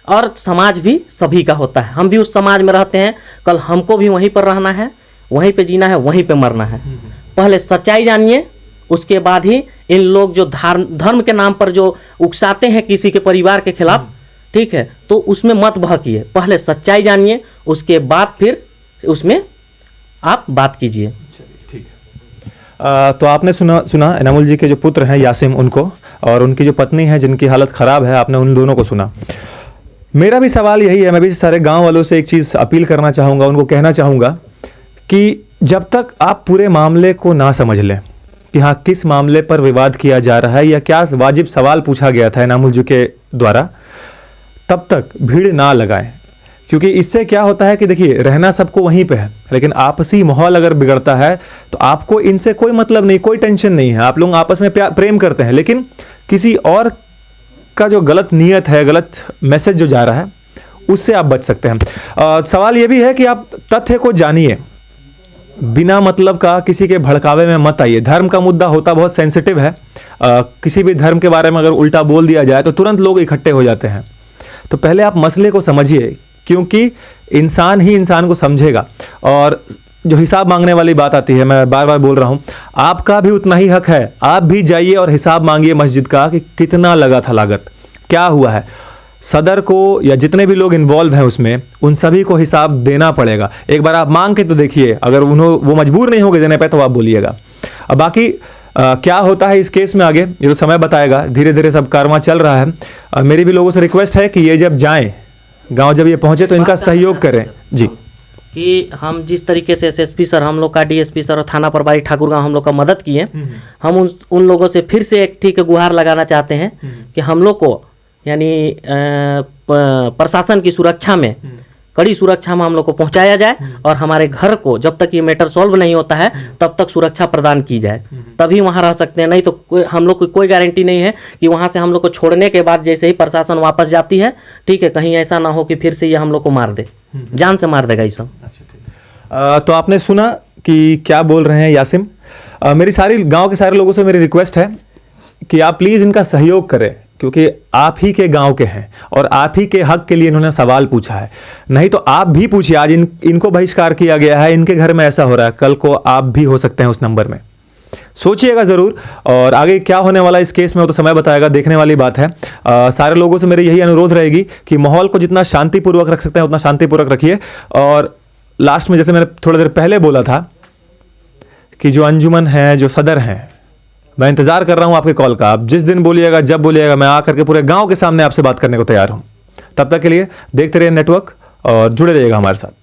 D: और समाज भी सभी का होता है। हम भी उस समाज में रहते हैं, कल हमको भी वहीं पर रहना है, वहीं पे जीना है, वहीं पे मरना है। पहले सच्चाई जानिए, उसके बाद ही इन लोग जो धर्म के नाम पर जो उकसाते हैं किसी के परिवार के खिलाफ, ठीक है, तो उसमें मत बहकिए। पहले सच्चाई जानिए, उसके बाद फिर उसमें आप बात कीजिए।
A: ठीक है। तो आपने सुना इनामुल जी के जो पुत्र हैं यासिम, उनको, और उनकी जो पत्नी है जिनकी हालत ख़राब है, आपने उन दोनों को सुना। मेरा भी सवाल यही है, मैं भी सारे गांव वालों से एक चीज़ अपील करना चाहूँगा, उनको कहना चाहूँगा कि जब तक आप पूरे मामले को ना समझ लें कि हाँ किस मामले पर विवाद किया जा रहा है या क्या वाजिब सवाल पूछा गया था इनामुल जी के द्वारा, तब तक भीड़ ना लगाएं। क्योंकि इससे क्या होता है कि देखिए, रहना सबको वहीं पे है, लेकिन आपसी माहौल अगर बिगड़ता है तो आपको इनसे कोई मतलब नहीं, कोई टेंशन नहीं है, आप लोग आपस में प्रेम करते हैं, लेकिन किसी और का जो गलत नीयत है, गलत मैसेज जो जा रहा है, उससे आप बच सकते हैं। सवाल ये भी है कि आप तथ्य को जानिए, बिना मतलब का किसी के भड़कावे में मत आइए। धर्म का मुद्दा होता बहुत सेंसिटिव है, किसी भी धर्म के बारे में अगर उल्टा बोल दिया जाए तो तुरंत लोग इकट्ठे हो जाते हैं। तो पहले आप मसले को समझिए, क्योंकि इंसान ही इंसान को समझेगा। और जो हिसाब मांगने वाली बात आती है, मैं बार बार बोल रहा हूँ, आपका भी उतना ही हक है, आप भी जाइए और हिसाब मांगिए मस्जिद का कि कितना लगा था लागत, क्या हुआ है। सदर को या जितने भी लोग इन्वॉल्व हैं उसमें, उन सभी को हिसाब देना पड़ेगा। एक बार आप मांग के तो देखिए, अगर वो मजबूर नहीं होंगे देने पे तो आप बोलिएगा। अब बाकी क्या होता है इस केस में आगे, ये तो समय बताएगा। धीरे धीरे सब कारवां चल रहा है। मेरी भी लोगों से रिक्वेस्ट है कि ये जब जाएं गांव, जब ये पहुंचे तो इनका सहयोग करें। जी
D: कि हम जिस तरीके से एसएसपी सर हम लोग का, डीएसपी सर और थाना प्रभारी ठाकुरगांव हम लोग का मदद किए, हम उन लोगों से फिर से एक ठीक गुहार लगाना चाहते हैं कि हम लोग को यानी प्रशासन की सुरक्षा में, कड़ी सुरक्षा में हम लोग को पहुंचाया जाए और हमारे घर को जब तक ये मैटर सॉल्व नहीं होता है तब तक सुरक्षा प्रदान की जाए, तभी वहाँ रह सकते हैं। नहीं तो हम लोग को कोई गारंटी नहीं है कि वहाँ से हम लोग को छोड़ने के बाद जैसे ही प्रशासन वापस जाती है, ठीक है, कहीं ऐसा ना हो कि फिर से ये हम लोग को मार दे, जान से मार देगा ये सब।
A: तो आपने सुना कि क्या बोल रहे हैं यासिम। मेरी सारी गांव के सारे लोगों से मेरी रिक्वेस्ट है कि आप प्लीज़ इनका सहयोग करें, क्योंकि आप ही के गांव के हैं और आप ही के हक के लिए इन्होंने सवाल पूछा है। नहीं तो आप भी पूछिए, आज इनको बहिष्कार किया गया है, इनके घर में ऐसा हो रहा है, कल को आप भी हो सकते हैं उस नंबर में। सोचिएगा ज़रूर, और आगे क्या होने वाला इस केस में वो तो समय बताएगा, देखने वाली बात है। सारे लोगों से मेरी यही अनुरोध रहेगी कि माहौल को जितना शांतिपूर्वक रख सकते हैं उतना शांतिपूर्वक रखिए। और लास्ट में जैसे मैंने थोड़ी देर पहले बोला था कि जो अंजुमन है, जो सदर हैं, मैं इंतजार कर रहा हूं आपके कॉल का। आप जिस दिन बोलिएगा, जब बोलिएगा, मैं आकर के पूरे गांव के सामने आपसे बात करने को तैयार हूं। तब तक के लिए देखते रहिए नेटवर्क और जुड़े रहिएगा हमारे साथ।